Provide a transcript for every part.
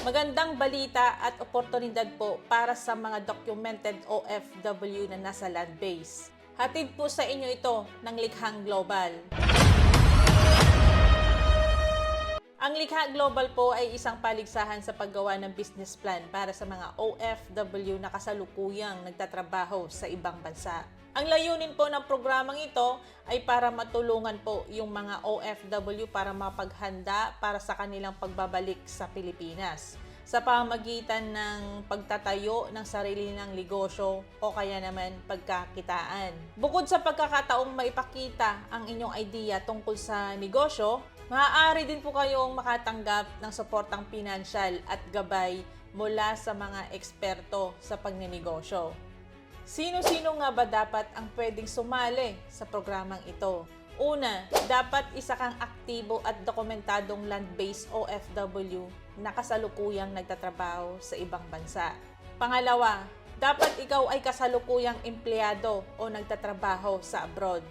Magandang balita at oportunidad po para sa mga documented OFW na nasa land base. Hatid po sa inyo ito ng Likhang Global. Ang Likha Global po ay isang paligsahan sa paggawa ng business plan para sa mga OFW na kasalukuyang nagtatrabaho sa ibang bansa. Ang layunin po ng programang ito ay para matulungan po yung mga OFW para mapaghanda para sa kanilang pagbabalik sa Pilipinas sa pamamagitan ng pagtatayo ng sarili ng negosyo o kaya naman pagkakitaan. Bukod sa pagkakataong maipakita ang inyong idea tungkol sa negosyo, maaari din po kayong makatanggap ng suportang pinansyal at gabay mula sa mga eksperto sa pagnenegosyo. Sino-sino nga ba dapat ang pwedeng sumali sa programang ito? Una, dapat isa kang aktibo at dokumentadong land-based OFW na kasalukuyang nagtatrabaho sa ibang bansa. Pangalawa, dapat ikaw ay kasalukuyang empleyado o nagtatrabaho sa abroad.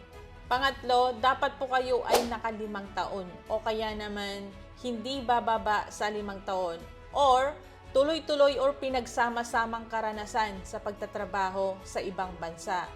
Pangatlo, dapat po kayo ay naka 5 taon o kaya naman hindi bababa sa 5 taon or tuloy-tuloy or pinagsama-samang karanasan sa pagtatrabaho sa ibang bansa.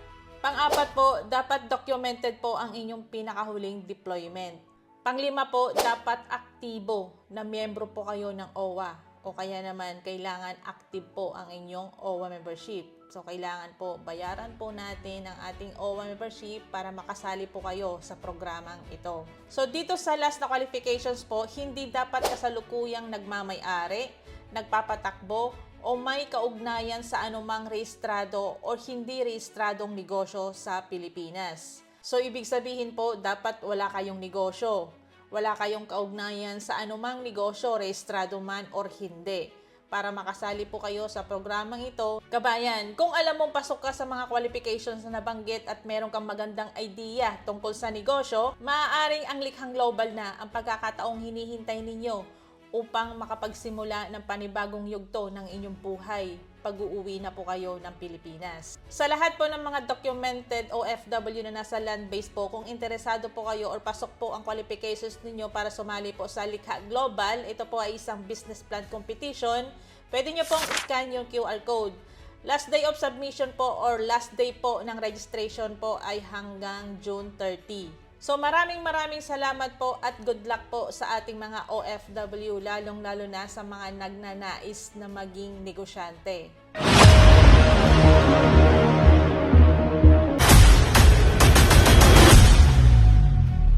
Pang-apat po, dapat documented po ang inyong pinakahuling deployment. Pang-5 po, dapat aktibo na miyembro po kayo ng OWA o kaya naman kailangan active po ang inyong OWA membership. So, kailangan po bayaran po natin ang ating OWA membership para makasali po kayo sa programang ito. So, dito sa last na qualifications po, hindi dapat kasalukuyang nagmamay-ari, nagpapatakbo, o may kaugnayan sa anumang rehistrado o hindi rehistradong negosyo sa Pilipinas. So, ibig sabihin po, dapat wala kayong negosyo. Wala kayong kaugnayan sa anumang negosyo, rehistrado man or hindi. Para makasali po kayo sa programang ito. Kabayan, kung alam mong pasok ka sa mga qualifications na nabanggit at meron kang magandang idea tungkol sa negosyo, maaaring ang Likhang Global na ang pagkakataong hinihintay ninyo upang makapagsimula ng panibagong yugto ng inyong buhay pag-uuwi na po kayo ng Pilipinas. Sa lahat po ng mga documented OFW na nasa land base po, kung interesado po kayo or pasok po ang qualifications ninyo para sumali po sa Likha Global, ito po ay isang business plan competition, pwede nyo pong scan yung QR code. Last day of submission po or last day po ng registration po ay hanggang June 30. So maraming salamat po at good luck po sa ating mga OFW, lalong-lalo na sa mga nagnanais na maging negosyante.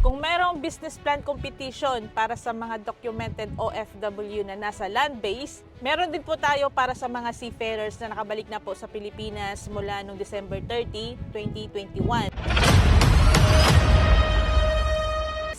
Kung mayroong business plan competition para sa mga documented OFW na nasa land base, meron din po tayo para sa mga seafarers na nakabalik na po sa Pilipinas mula noong December 30, 2021.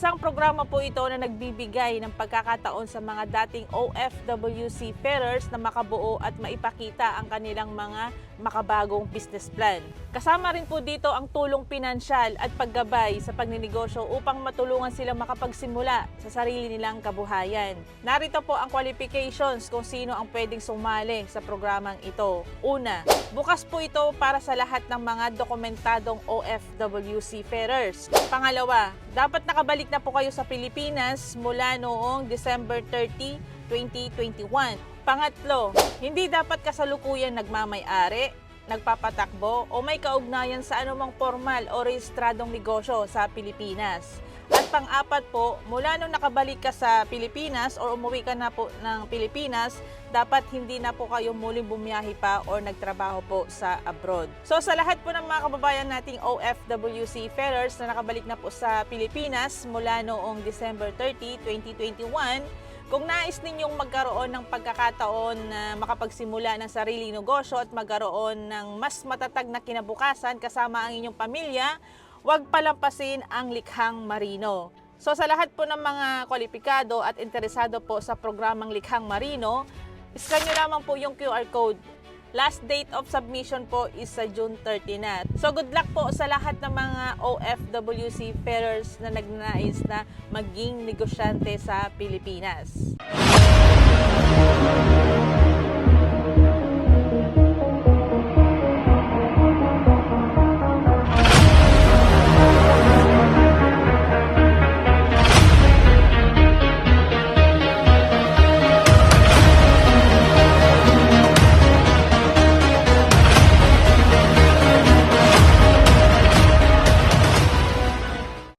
Isang programa po ito na nagbibigay ng pagkakataon sa mga dating OFW seafarers na makabuo at maipakita ang kanilang mga makabagong business plan. Kasama rin po dito ang tulong pinansyal at paggabay sa pagninegosyo upang matulungan silang makapagsimula sa sarili nilang kabuhayan. Narito po ang qualifications kung sino ang pwedeng sumali sa programang ito. Una, bukas po ito para sa lahat ng mga dokumentadong OFW seafarers. Pangalawa, dapat nakabalik na po kayo sa Pilipinas mula noong December 30, 2021. Pangatlo, hindi dapat kasalukuyang nagmamay-ari, nagpapatakbo o may kaugnayan sa anumang formal o rehistradong negosyo sa Pilipinas. At pang-apat po, mula nung nakabalik ka sa Pilipinas o umuwi ka na po ng Pilipinas, dapat hindi na po kayo muling bumiyahe pa o nagtrabaho po sa abroad. So sa lahat po ng mga kababayan nating OFW seafarers na nakabalik na po sa Pilipinas mula noong December 30, 2021, kung nais ninyong magkaroon ng pagkakataon na makapagsimula ng sariling negosyo at magkaroon ng mas matatag na kinabukasan kasama ang inyong pamilya, huwag palampasin ang Likhang Marino. So sa lahat po ng mga kwalipikado at interesado po sa programang Likhang Marino, scan nyo lamang po yung QR code. Last date of submission po is sa June 30 na. So good luck po sa lahat ng mga OFW seafarers na nagnanais na maging negosyante sa Pilipinas.